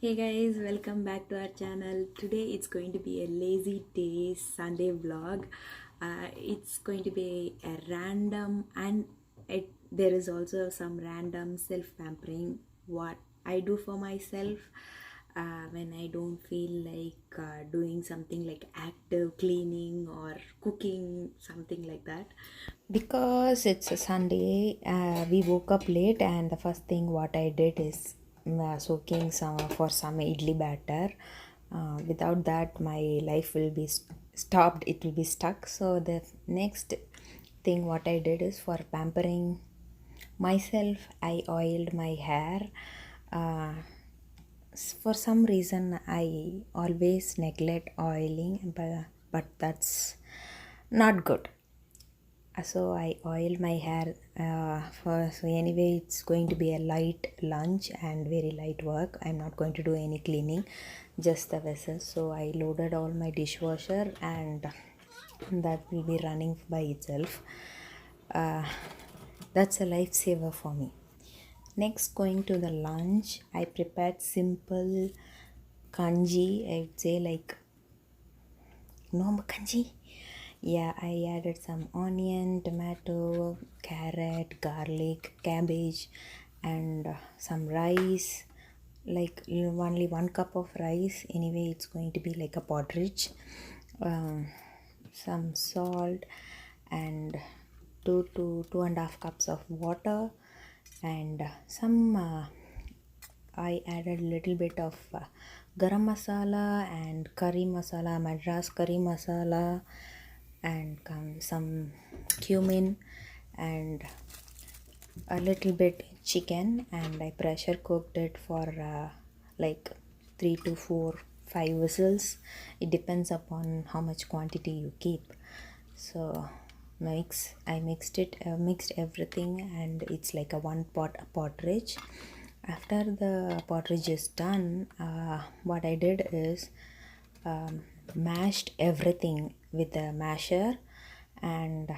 Hey guys, welcome back to our channel. Today it's going to be a lazy day Sunday vlog. It's going to be a random and there is also some random self pampering what I do for myself when I don't feel like doing something like active cleaning or cooking, something like that. Because it's a Sunday, we woke up late, and the first thing what I did is soaking some idli batter. Without that, my life will be stopped. It will be stuck. So the next thing what I did is for pampering myself, I oiled my hair. Uh, for some reason, I always neglect oiling, but that's not good. So I oiled my hair so anyway it's going to be a light lunch and very light work. I'm not going to do any cleaning, just the vessels. So I loaded all my dishwasher and that will be running by itself. uh, that's a lifesaver for me. Next, going to the lunch, I prepared simple kanji. I would say like no kanji. Yeah, I added some onion, tomato, carrot, garlic, cabbage, and some rice. Like only 1 cup of rice. Anyway, it's going to be like a porridge. Um, some salt and 2 to 2.5 cups of water and some I added a little bit of garam masala and curry masala, madras curry masala, and some cumin and a little bit chicken, and I pressure cooked it for like 3 to 4 5 whistles. It depends upon how much quantity you keep. So mixed everything, and it's like a one pot porridge. After the porridge is done, what I did is mashed everything with the masher, and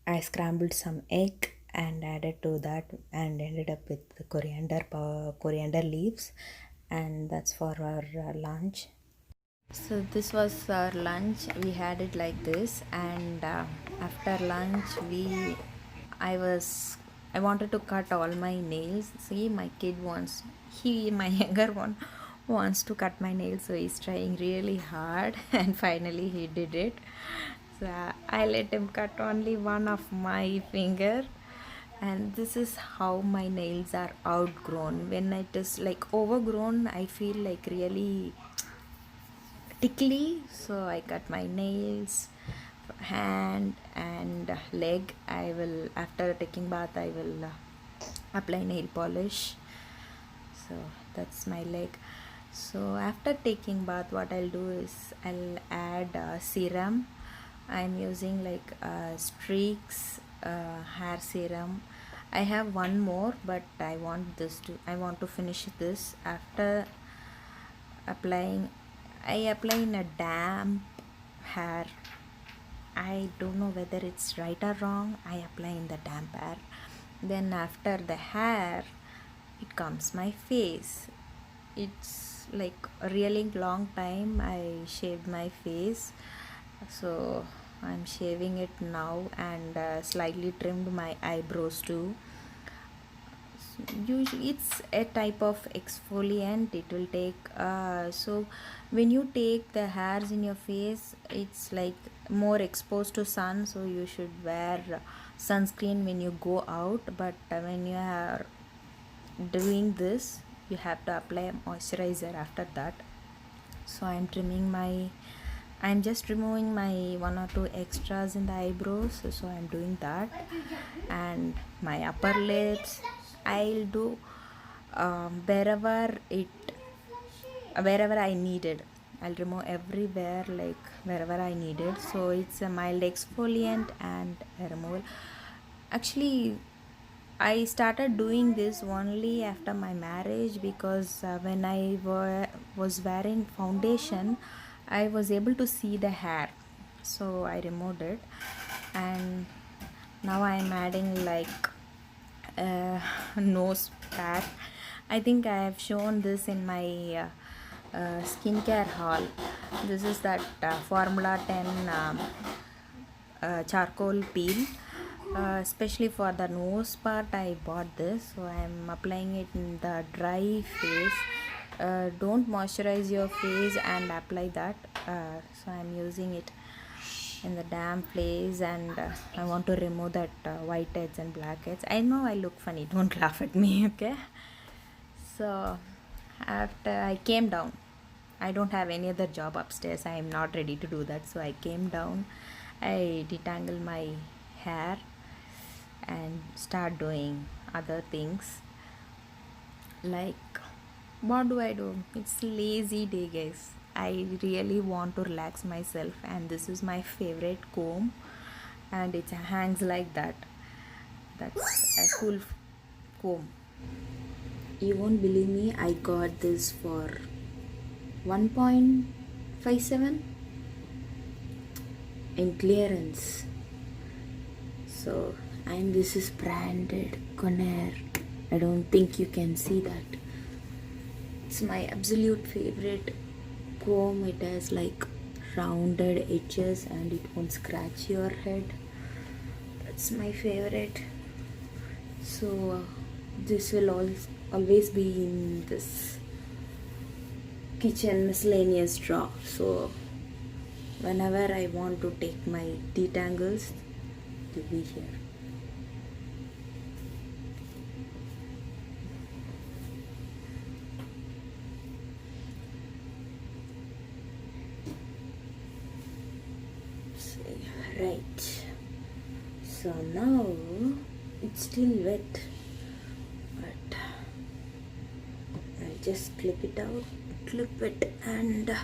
I scrambled some egg and added to that and ended up with the coriander leaves, and that's for our lunch. So this was our lunch. We had it like this, and after lunch, I was, I wanted to cut all my nails. See, my kid wants, my younger one wants to cut my nails, so he's trying really hard, and finally he did it. So I let him cut only one of my finger, and this is how my nails are outgrown. When it is like overgrown, I feel like really tickly, so I cut my nails, hand and leg. I will, after taking bath, I will apply nail polish. So that's my leg. So after taking bath, what I'll do is I'll add serum. I'm using like streaks hair serum. I have one more, but I want to finish this. After applying, I apply in a damp hair. I don't know whether it's right or wrong. I apply in the damp hair. Then after the hair, it comes my face. It's like a really long time I shaved my face, so I'm shaving it now, and slightly trimmed my eyebrows too. Usually it's a type of exfoliant. It will take so when you take the hairs in your face, it's like more exposed to sun, so you should wear sunscreen when you go out. But when you are doing this, you have to apply a moisturizer after that. So I'm just removing my one or two extras in the eyebrows, so I'm doing that. And my upper lips, I'll do wherever I needed. I'll remove everywhere, like wherever I needed. So it's a mild exfoliant and a removal. Actually, I started doing this only after my marriage, because when I was wearing foundation, I was able to see the hair, so I removed it. And now I am adding like nose pack. I think I have shown this in my skincare haul. This is that Formula 10 charcoal peel. Especially for the nose part, I bought this, so I am applying it in the dry face. Don't moisturize your face and apply that. So I am using it in the damp place, and I want to remove that whiteheads and blackheads. I know I look funny, don't laugh at me, okay? So after I came down, I don't have any other job upstairs, I am not ready to do that, so I came down, I detangle my hair and start doing other things. Like, what do I do? It's lazy day, guys. I really want to relax myself, and this is my favorite comb, and it hangs like that. That's a cool comb. You won't believe me, I got this for 1.57 in clearance. So, and this is branded Conair. I don't think you can see that. It's my absolute favorite comb. It has like rounded edges and it won't scratch your head. That's my favorite. So this will always be in this kitchen miscellaneous drawer. So whenever I want to take my detangles, it will be here. Right, so now it's still wet, but I'll just clip it and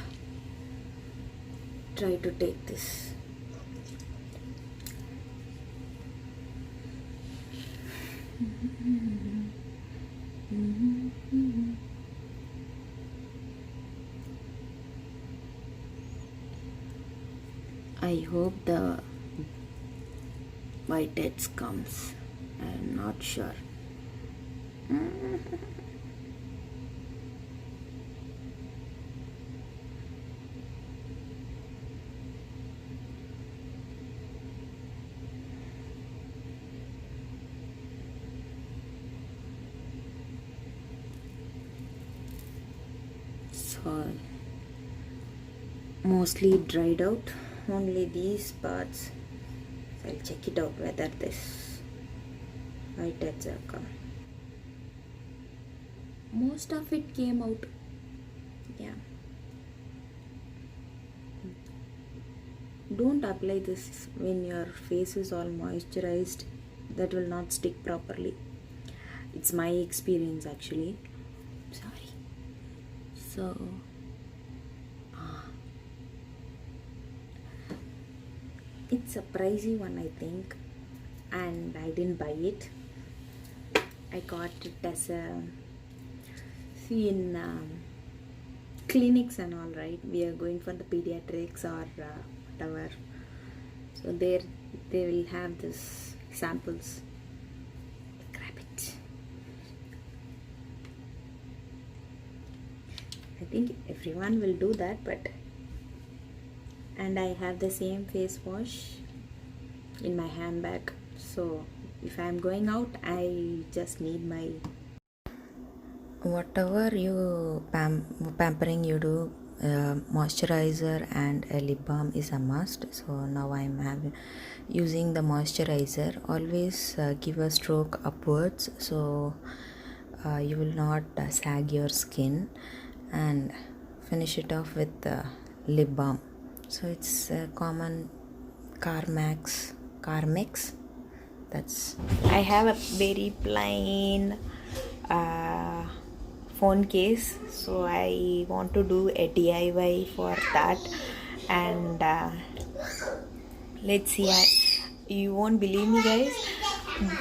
try to take this. I hope the whiteheads comes. I'm not sure. So mostly dried out. Only these parts. I'll check it out whether this whiteheads have come. Most of it came out. Yeah. Don't apply this when your face is all moisturized. That will not stick properly. It's my experience actually. Sorry. So it's a pricey one, I think, and I didn't buy it. I got it as a in clinics and all, right? We are going for the pediatrics or whatever. So there they will have this samples. Grab it. I think everyone will do that, but. And I have the same face wash in my handbag, so if I am going out, I just need my Whatever you pampering you do, moisturizer and a lip balm is a must. So now I'm using the moisturizer. Always give a stroke upwards, so you will not sag your skin, and finish it off with the lip balm. So it's a common Carmex. That's. I have a very plain phone case, so I want to do a DIY for that, and let's see. You won't believe me, guys.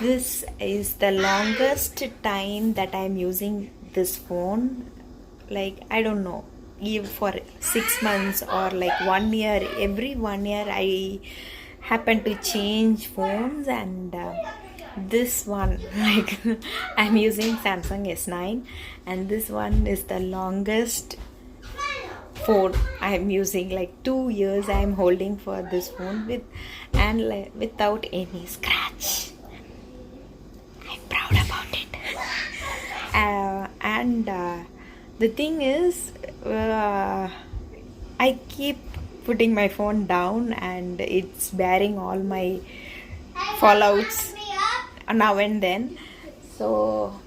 This is the longest time that I'm using this phone. Like, I don't know, even for 6 months or like 1 year. Every 1 year I happen to change phones, and this one, like I'm using Samsung S9, and this one is the longest phone I'm using. Like 2 years I'm holding for this phone with, and like, without any scratch. I'm proud about it. And the thing is, I keep putting my phone down, and it's bearing all my fallouts now and then. So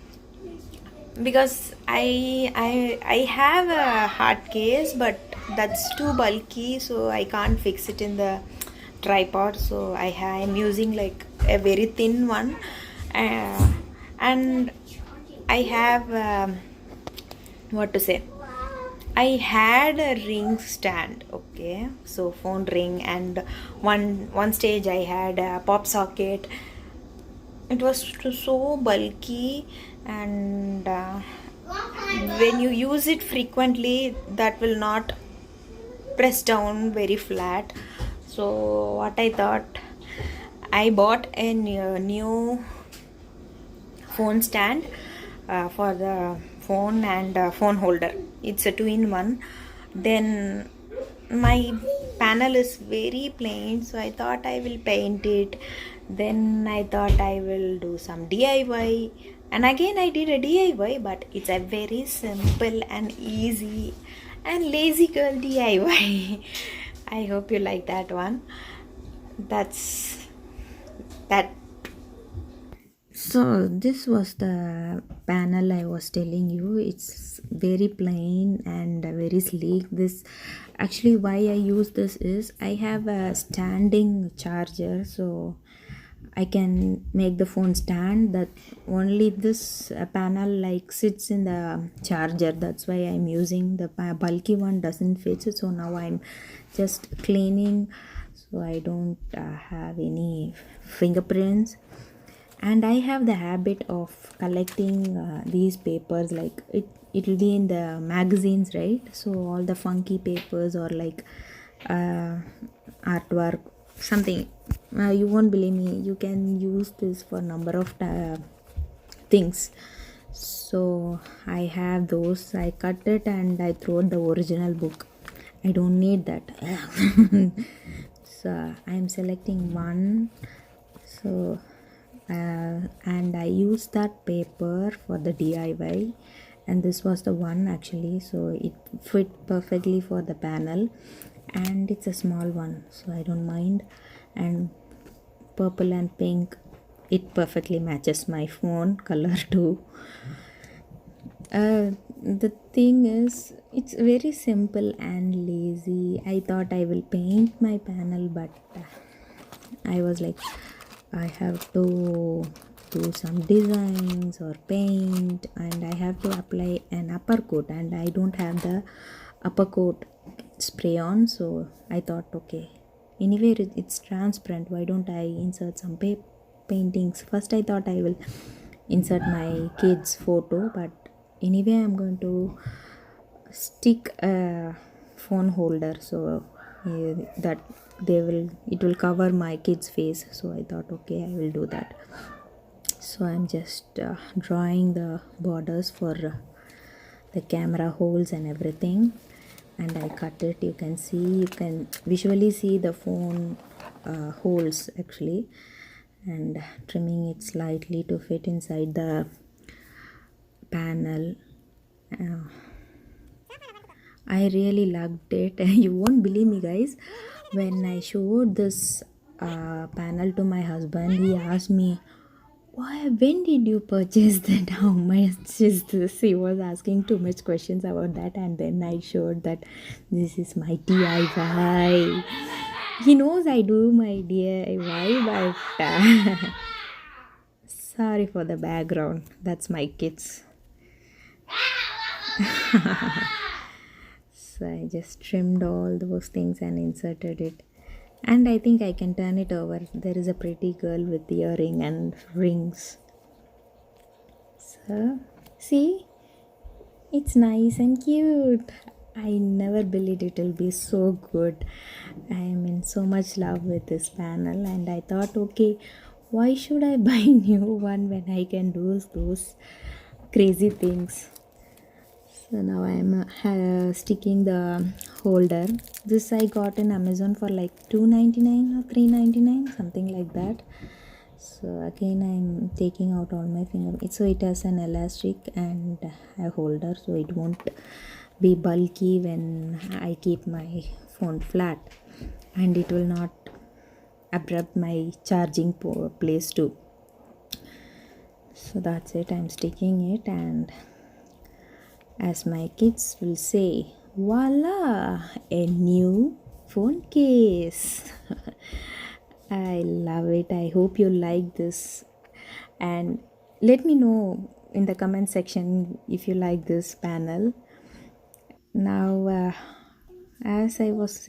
because I have a hard case, but that's too bulky, so I can't fix it in the tripod. So I'm using like a very thin one, and I have what to say. I had a ring stand, okay, so phone ring, and one stage I had a pop socket. It was so bulky, and when you use it frequently, that will not press down very flat. So what I thought, I bought a new phone stand for the phone and phone holder. It's a two-in-one. Then my panel is very plain, so I thought I will paint it. Then I thought I will do some DIY, and again I did a DIY, but it's a very simple and easy and lazy girl DIY. I hope you like that one. That's that. So this was the panel I was telling you. It's very plain and very sleek. This actually, why I use this is I have a standing charger, so I can make the phone stand. That only this panel like sits in the charger. That's why I'm using the bulky one, doesn't fit. So now I'm just cleaning, so I don't have any fingerprints. And I have the habit of collecting these papers, like it will be in the magazines, right? So all the funky papers, or like artwork, something, you won't believe me, you can use this for number of things. So I have those. I cut it and I throw the original book. I don't need that. So I'm selecting one. So and I used that paper for the DIY, and this was the one actually, so it fit perfectly for the panel, and it's a small one, so I don't mind. And purple and pink, it perfectly matches my phone color too. The thing is, it's very simple and lazy. I thought I will paint my panel, but I was like, I have to do some designs or paint, and I have to apply an upper coat, and I don't have the upper coat spray on. So I thought, okay, anyway it's transparent, why don't I insert some paintings. First I thought I will insert my kids photo, but anyway I'm going to stick a phone holder, so that it will cover my kids face. So I thought, okay, I will do that. So I'm just drawing the borders for the camera holes and everything, and I cut it. You can visually see the phone holes actually, and trimming it slightly to fit inside the panel. I really loved it. You won't believe me, guys. When I showed this panel to my husband, he asked me, "Why? When did you purchase that? How much is this?" He was asking too much questions about that, and then I showed that this is my DIY. He knows I do my DIY, but sorry for the background. That's my kids. So I just trimmed all those things and inserted it, and I think I can turn it over. There is a pretty girl with earring and rings. So see, it's nice and cute. I never believed it will be so good. I am in so much love with this panel, and I thought, okay, Why should I buy new one when I can do those crazy things? So now I'm sticking the holder. This I got in Amazon for like $2.99 or $3.99, something like that. So again I'm taking out all my finger. So it has an elastic and a holder, so it won't be bulky when I keep my phone flat, and it will not abrupt my charging place too. So that's it, I'm sticking it, and as my kids will say, voila, a new phone case. I love it. I hope you like this, and let me know in the comment section if you like this panel. Now as I was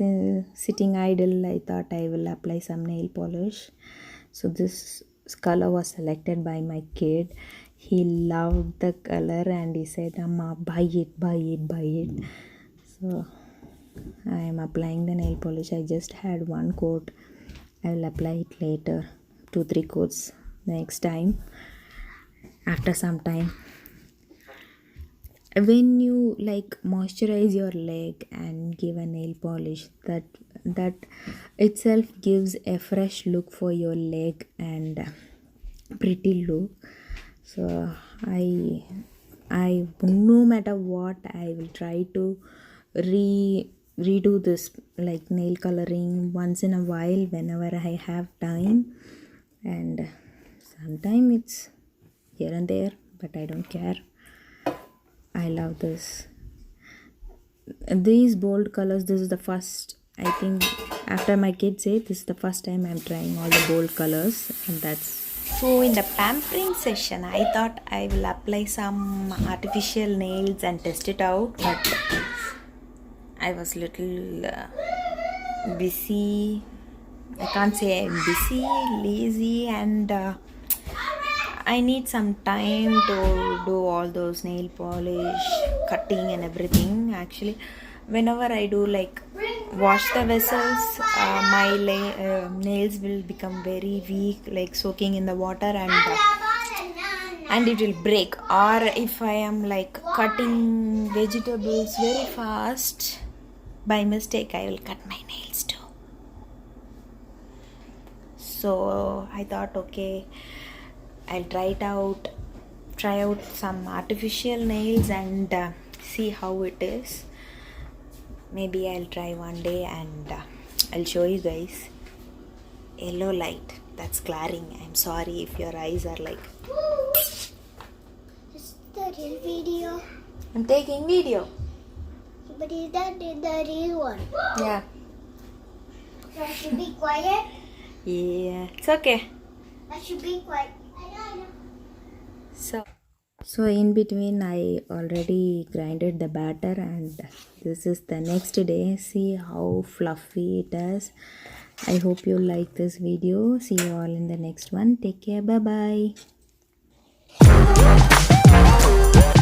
sitting idle, I thought I will apply some nail polish. So this color was selected by my kid. He loved the color and he said, "Amma, buy it, buy it, buy it." So I am applying the nail polish. I just had one coat. I will apply it later, 2-3 coats next time, after some time. When you like moisturize your leg and give a nail polish, that itself gives a fresh look for your leg and pretty look. So I no matter what, I will try to redo this like nail coloring once in a while whenever I have time, and sometimes it's here and there, but I don't care. I love this. These bold colors, this is the first, I think, after my kids say, this is the first time I'm trying all the bold colors, and that's. So in the pampering session, I thought I will apply some artificial nails and test it out, but I was little busy. I can't say I'm busy, lazy, and I need some time to do all those nail polish, cutting and everything. Actually, whenever I do like wash the vessels, my nails will become very weak, like soaking in the water, and it will break. Or if I am like cutting vegetables very fast, by mistake I will cut my nails too. So I thought, okay, I'll try out some artificial nails and see how it is. Maybe I'll try one day, and I'll show you guys. Yellow light, that's glaring. I'm sorry if your eyes are like. Is that a video? I'm taking video. But is that the real one? Yeah. So I should be quiet? Yeah, it's okay. I should be quiet. So in between I already grinded the batter, and this is the next day. See how fluffy it is. I hope you like this video. See you all in the next one. Take care. Bye bye.